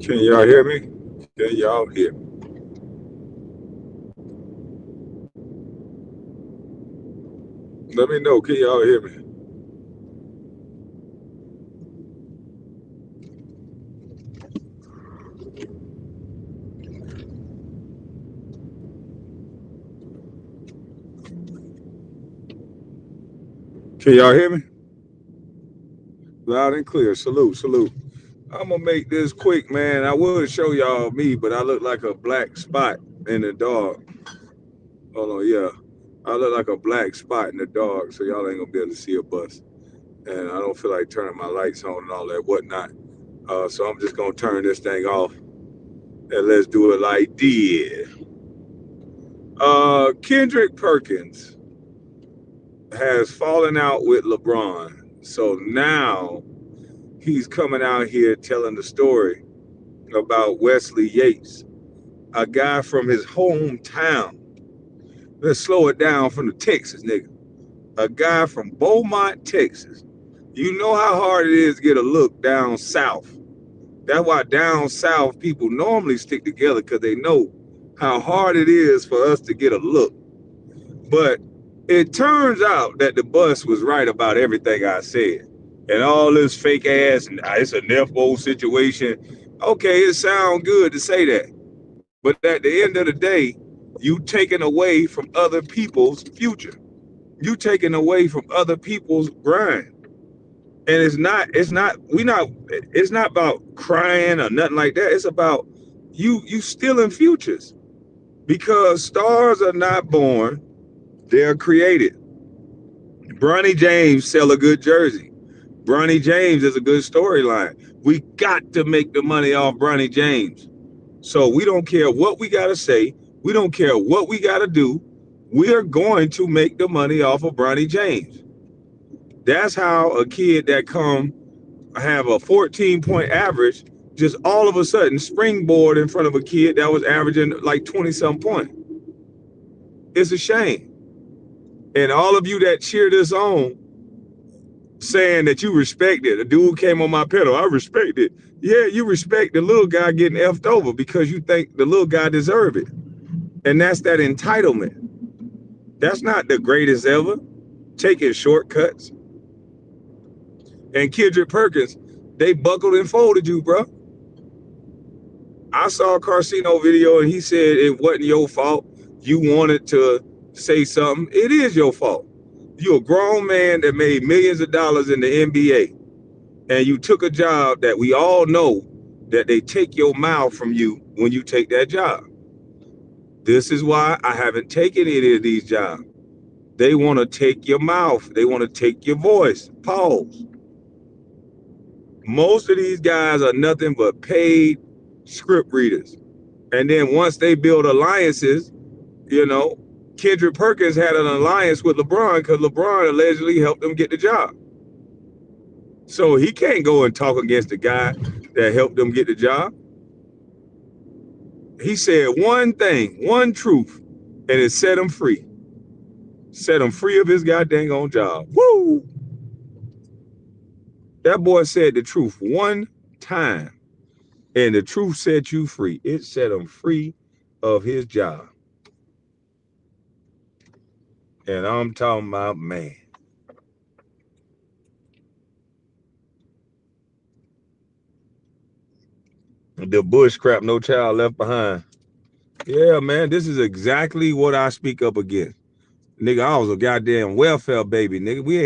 Can y'all hear me? Can y'all hear me? Let me know. Can y'all hear me? Can y'all hear me? Loud and clear. Salute, salute. I'm gonna make this quick, man. I would show y'all me, but I look like a black spot in the dark. Hold on, yeah. I look like a black spot in the dark, so y'all ain't gonna be able to see a bus. And I don't feel like turning my lights on and all that whatnot. So I'm just gonna turn this thing off and let's do it like this. Kendrick Perkins has fallen out with LeBron. So now he's coming out here telling the story about Wesley Yates, a guy from his hometown. Let's slow it down from the Texas nigga. A guy from Beaumont, Texas. You know how hard it is to get a look down south. That's why down south people normally stick together because they know how hard it is for us to get a look. But it turns out that the bus was right about everything I said. And all this fake ass, and it's a Nepo situation. Okay, it sounds good to say that. But at the end of the day, you taking away from other people's future. You taking away from other people's grind. And it's not about crying or nothing like that. It's about you stealing futures. Because stars are not born, they're created. Bronny James sell a good jersey. Bronny James is a good storyline. We got to make the money off Bronny James. So we don't care what we got to say. We don't care what we got to do. We are going to make the money off of Bronny James. That's how a kid that come have a 14-point average just all of a sudden springboard in front of a kid that was averaging like 20 some points. It's a shame. And all of you that cheer this on, saying that you respect it. A dude came on my pedal. I respect it. Yeah, you respect the little guy getting effed over because you think the little guy deserve it. And that's that entitlement. That's not the greatest ever. Taking shortcuts. And Kendrick Perkins, they buckled and folded you, bro. I saw a Carcino video and he said it wasn't your fault. You wanted to say something. It is your fault. You're a grown man that made millions of dollars in the NBA. And you took a job that we all know that they take your mouth from you when you take that job. This is why I haven't taken any of these jobs. They want to take your mouth. They want to take your voice. Pause. Most of these guys are nothing but paid script readers. And then once they build alliances, you know, Kendrick Perkins had an alliance with LeBron because LeBron allegedly helped them get the job. So he can't go and talk against the guy that helped them get the job. He said one thing, one truth, and it set him free. Set him free of his goddamn own job. Woo! That boy said the truth one time, and the truth set you free. It set him free of his job. And I'm talking about, man. The bush crap, no child left behind. Yeah, man, this is exactly what I speak up against. Nigga, I was a goddamn welfare baby, nigga. We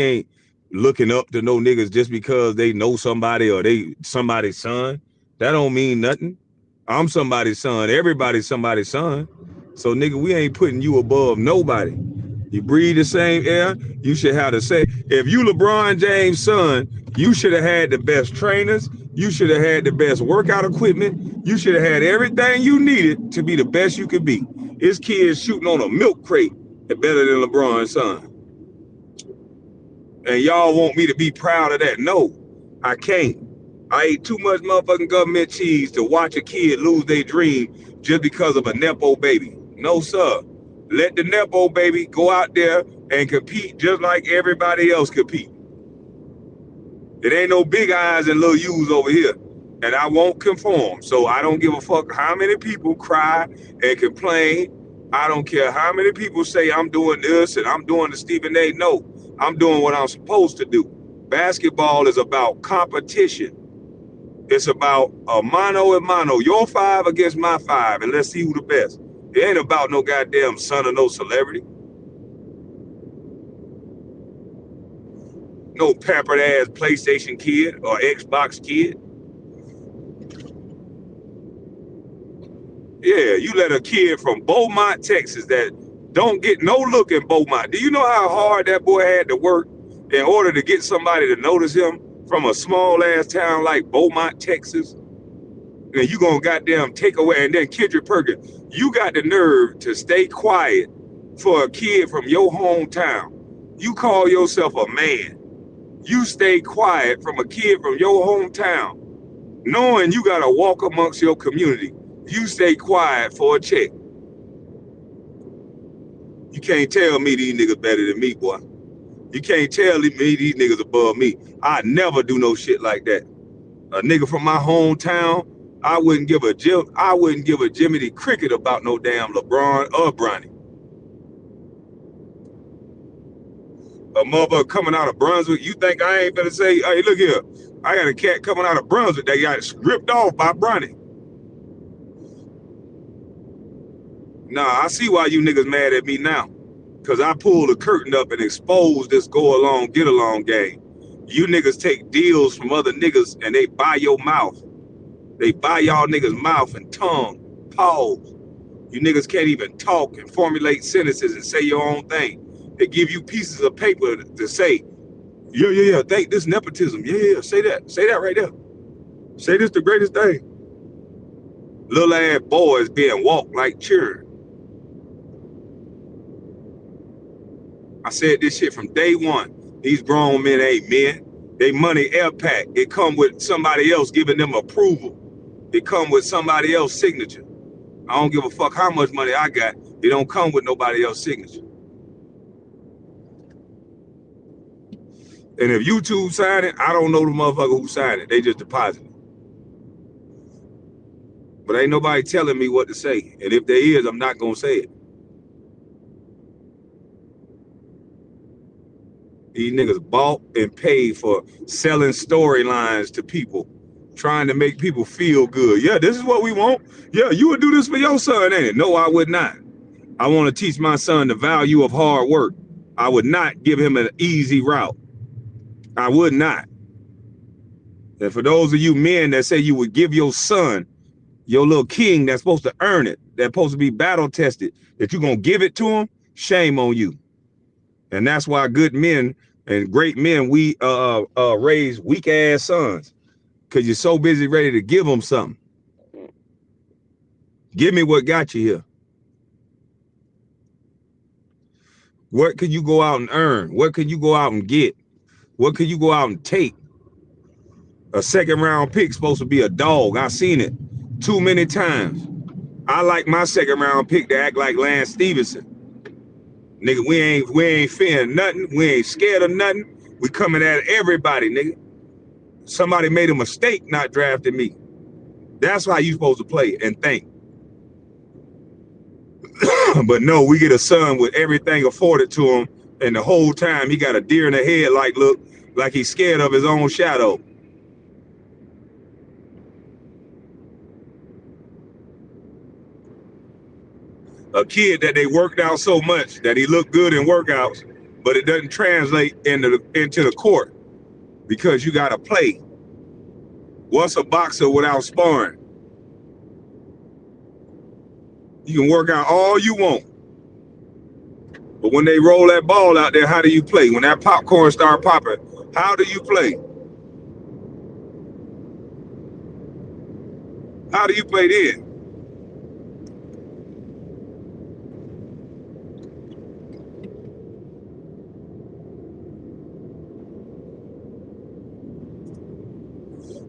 ain't looking up to no niggas just because they know somebody or they somebody's son. That don't mean nothing. I'm somebody's son. Everybody's somebody's son. So nigga, we ain't putting you above nobody. You breathe the same air, you should have the same. If you LeBron James' son, you should have had the best trainers. You should have had the best workout equipment. You should have had everything you needed to be the best you could be. This kid's shooting on a milk crate better than LeBron's son. And y'all want me to be proud of that? No, I can't. I ate too much motherfucking government cheese to watch a kid lose their dream just because of a Nepo baby. No, sir. Let the Nepo baby go out there and compete just like everybody else compete. It ain't no big eyes and little U's over here. and I won't conform. So I don't give a fuck how many people cry and complain. I don't care how many people say I'm doing this and I'm doing the Stephen A. No, I'm doing what I'm supposed to do. Basketball is about competition. It's about a mano a mano, your five against my five, and let's see who the best. It ain't about no goddamn son of no celebrity. No pampered ass PlayStation kid or Xbox kid. Yeah, you let a kid from Beaumont, Texas that don't get no look in Beaumont. Do you know how hard that boy had to work in order to get somebody to notice him from a small ass town like Beaumont, Texas? And you gonna goddamn take away, and then Kendrick Perkins, you got the nerve to stay quiet for a kid from your hometown. You call yourself a man. You stay quiet from a kid from your hometown, knowing you gotta walk amongst your community. You stay quiet for a check. You can't tell me these niggas better than me, boy. You can't tell me these niggas above me. I never do no shit like that. A nigga from my hometown, I wouldn't give a Jiminy Cricket about no damn LeBron or Bronny. A motherfucker coming out of Brunswick, you think I ain't gonna say, hey, look here, I got a cat coming out of Brunswick that got stripped off by Bronny. Nah, I see why you niggas mad at me now. Cause I pulled the curtain up and exposed this go along, get along game. You niggas take deals from other niggas and they buy your mouth. They buy y'all niggas mouth and tongue, pause. You niggas can't even talk and formulate sentences and say your own thing. They give you pieces of paper to say, yeah, think this nepotism. Yeah, say that right there. Say this the greatest thing. Little ass boys being walked like children. I said this shit from day one. These grown men ain't men. They money air pack. It come with somebody else giving them approval. It come with somebody else's signature. I don't give a fuck how much money I got. It don't come with nobody else's signature. And if YouTube signed it, I don't know the motherfucker who signed it. They just deposited it. But ain't nobody telling me what to say. And if there is, I'm not gonna say it. These niggas bought and paid for selling storylines to people, trying to make people feel good. Yeah, this is what we want. Yeah, you would do this for your son, ain't it? No, I would not. I want to teach my son the value of hard work. I would not give him an easy route. I would not. And for those of you men that say you would give your son, your little king that's supposed to earn it, that's supposed to be battle tested, that you're going to give it to him, shame on you. And that's why good men and great men, we raise weak ass sons, because you're so busy ready to give them something. Give me what got you here. What could you go out and earn? What could you go out and get? What could you go out and take? A second round pick supposed to be a dog. I've seen it too many times. I like my second round pick to act like Lance Stevenson. Nigga, we ain't fearing nothing. We ain't scared of nothing. We coming at everybody, nigga. Somebody made a mistake not drafting me. That's how you supposed to play and think. But no, we get a son with everything afforded to him, and the whole time he got a deer in the head, like he's scared of his own shadow. A kid that they worked out so much that he looked good in workouts, but it doesn't translate into the court because you got to play. What's a boxer without sparring? You can work out all you want, but when they roll that ball out there, how do you play? When that popcorn start popping, how do you play? How do you play then?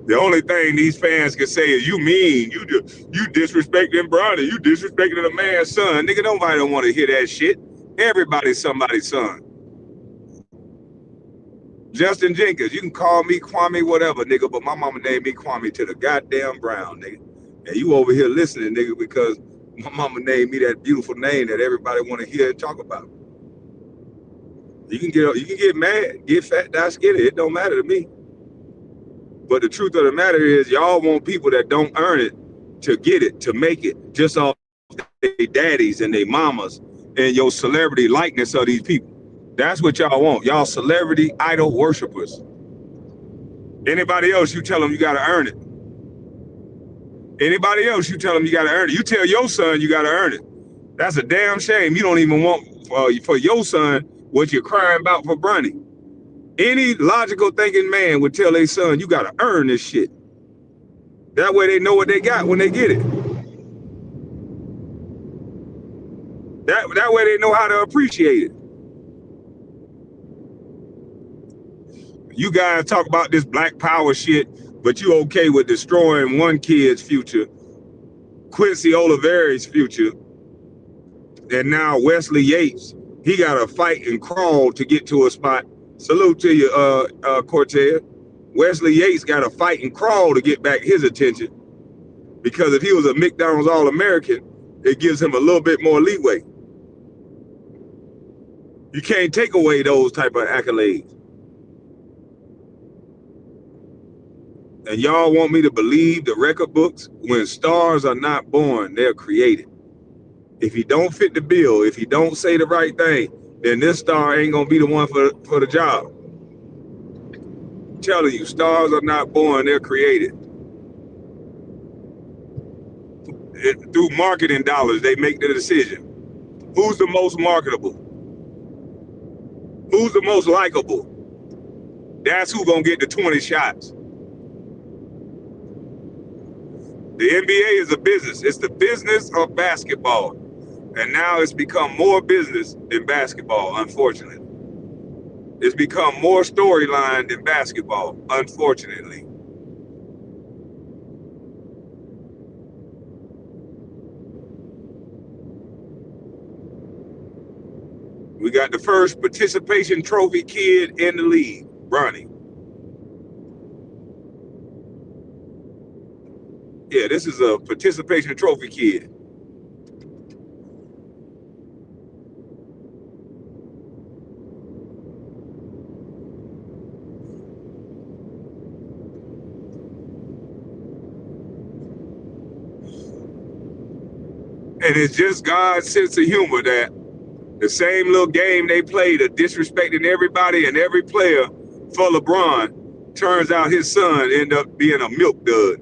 The only thing these fans can say is, you mean, you disrespecting Bronny, you disrespecting a man's son. Nigga, nobody don't want to hear that shit. Everybody's somebody's son. Justin Jenkins, you can call me Kwame, whatever, nigga, but my mama named me Kwame to the goddamn Brown, nigga. And you over here listening, nigga, because my mama named me that beautiful name that everybody want to hear and talk about. You can get mad, get fat, die skinny. It don't matter to me. But the truth of the matter is, y'all want people that don't earn it to get it, to make it, just off their daddies and their mamas and your celebrity likeness of these people. That's what y'all want. Y'all celebrity idol worshipers. Anybody else, you tell them you got to earn it. Anybody else, you tell them you got to earn it. You tell your son you got to earn it. That's a damn shame. You don't even want for your son what you're crying about for Bronny. Any logical thinking man would tell their son, you got to earn this shit. That way they know what they got when they get it. That way they know how to appreciate it. You guys talk about this black power shit, but you okay with destroying one kid's future, Quincy Oliveri's future, and now Wesley Yates, he got to fight and crawl to get to a spot. Salute to you, Cortez. Wesley Yates got to fight and crawl to get back his attention, because if he was a McDonald's All-American, it gives him a little bit more leeway. You can't take away those type of accolades. And y'all want me to believe the record books? When stars are not born, they're created. If you don't fit the bill, if you don't say the right thing, then this star ain't gonna be the one for the job. I'm telling you, stars are not born, they're created. Through marketing dollars, they make the decision. Who's the most marketable? Who's the most likable? That's who gonna get the 20 shots. The NBA is a business. It's the business of basketball. And now it's become more business than basketball, unfortunately. It's become more storyline than basketball, unfortunately. We got the first participation trophy kid in the league, Bronny. Yeah, this is a participation trophy kid. And it's just God's sense of humor that the same little game they played of disrespecting everybody and every player for LeBron, turns out his son ended up being a milk dud.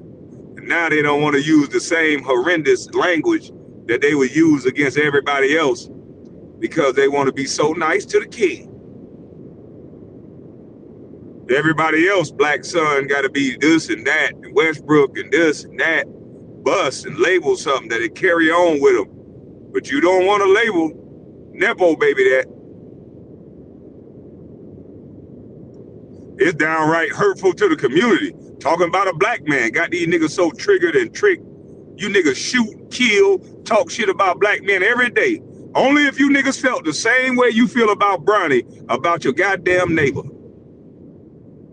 And now they don't want to use the same horrendous language that they would use against everybody else because they want to be so nice to the king. Everybody else, black son, got to be this and that, and Westbrook and this and that, bust and label something that they carry on with them. But you don't want to label Nepo baby that. It's downright hurtful to the community. Talking about a black man, got these niggas so triggered and tricked. You niggas shoot, kill, talk shit about black men every day. Only if you niggas felt the same way you feel about Bronny, about your goddamn neighbor.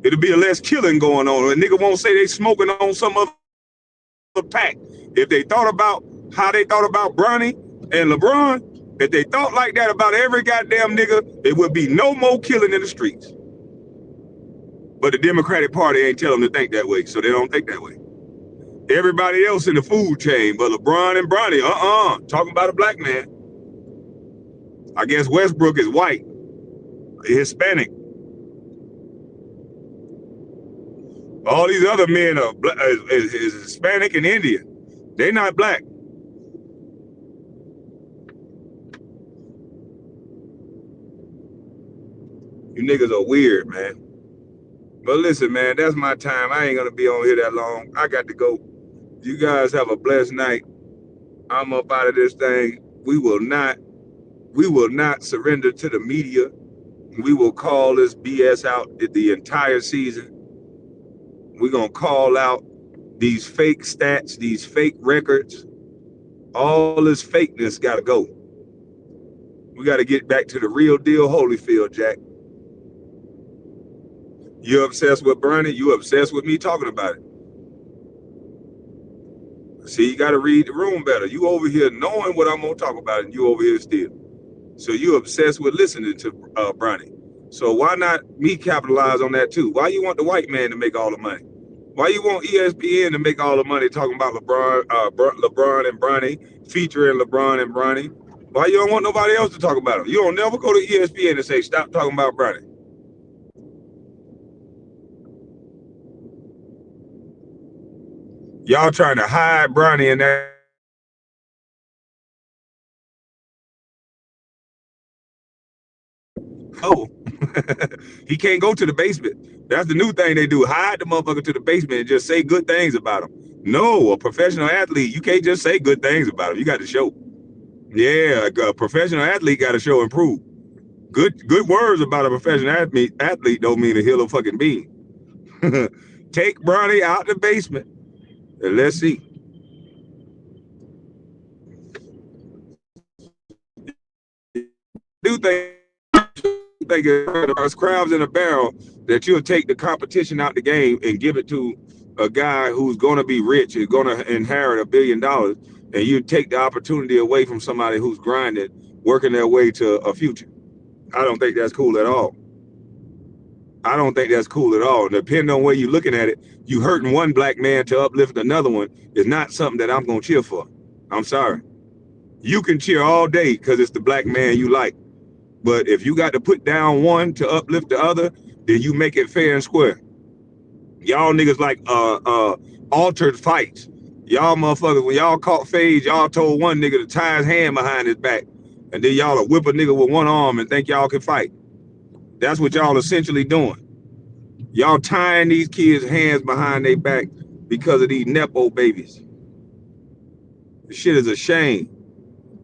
It'll be a less killing going on. A nigga won't say they smoking on some other pack. If they thought about how they thought about Bronny and LeBron, if they thought like that about every goddamn nigga, there would be no more killing in the streets. But the Democratic Party ain't telling them to think that way, so they don't think that way. Everybody else in the food chain, but LeBron and Bronny, talking about a black man. I guess Westbrook is white, Hispanic. All these other men are is Hispanic and Indian. They're not black. You niggas are weird, man. But listen, man, that's my time. I ain't gonna be on here that long. I got to go. You guys have a blessed night. I'm up out of this thing. We will not surrender to the media. We will call this BS out the entire season. We're gonna call out these fake stats, these fake records. All this fakeness gotta go. We gotta get back to the real deal Holyfield, Jack. You obsessed with Bronny, you obsessed with me talking about it. See, you got to read the room better. You over here knowing what I'm going to talk about, and you over here still. So you obsessed with listening to Bronny. So why not me capitalize on that too? Why you want the white man to make all the money? Why you want ESPN to make all the money talking about LeBron and Bronny, featuring LeBron and Bronny? Why you don't want nobody else to talk about him? You don't never go to ESPN and say, stop talking about Bronny. Y'all trying to hide Bronny in that. Oh, he can't go to the basement. That's the new thing they do. Hide the motherfucker to the basement and just say good things about him. No, a professional athlete, you can't just say good things about him. You got to show. Yeah, a professional athlete got to show and prove. Good words about a professional athlete don't mean a hill of fucking bean. Take Bronny out the basement and let's see. Do think it's crabs in a barrel that you'll take the competition out the game and give it to a guy who's going to be rich, is going to inherit $1 billion, and you take the opportunity away from somebody who's grinding, working their way to a future. I don't think that's cool at all. I don't think that's cool at all. Depending on where you're looking at it, you hurting one black man to uplift another one is not something that I'm going to cheer for. I'm sorry. You can cheer all day because it's the black man you like. But if you got to put down one to uplift the other, then you make it fair and square. Y'all niggas like altered fights. Y'all motherfuckers, when y'all caught phase, y'all told one nigga to tie his hand behind his back. And then y'all will whip a nigga with one arm and think y'all can fight. That's what y'all essentially doing. Y'all tying these kids' hands behind their back because of these Nepo babies. This shit is a shame.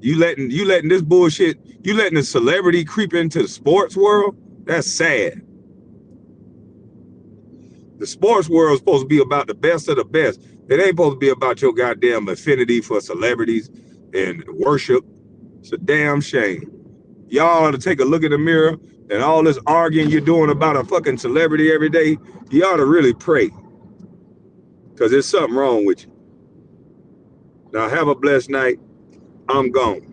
You letting this bullshit, you letting the celebrity creep into the sports world? That's sad. The sports world is supposed to be about the best of the best. It ain't supposed to be about your goddamn affinity for celebrities and worship. It's a damn shame. Y'all ought to take a look in the mirror, and all this arguing you're doing about a fucking celebrity every day, you ought to really pray. Because there's something wrong with you. Now have a blessed night. I'm gone.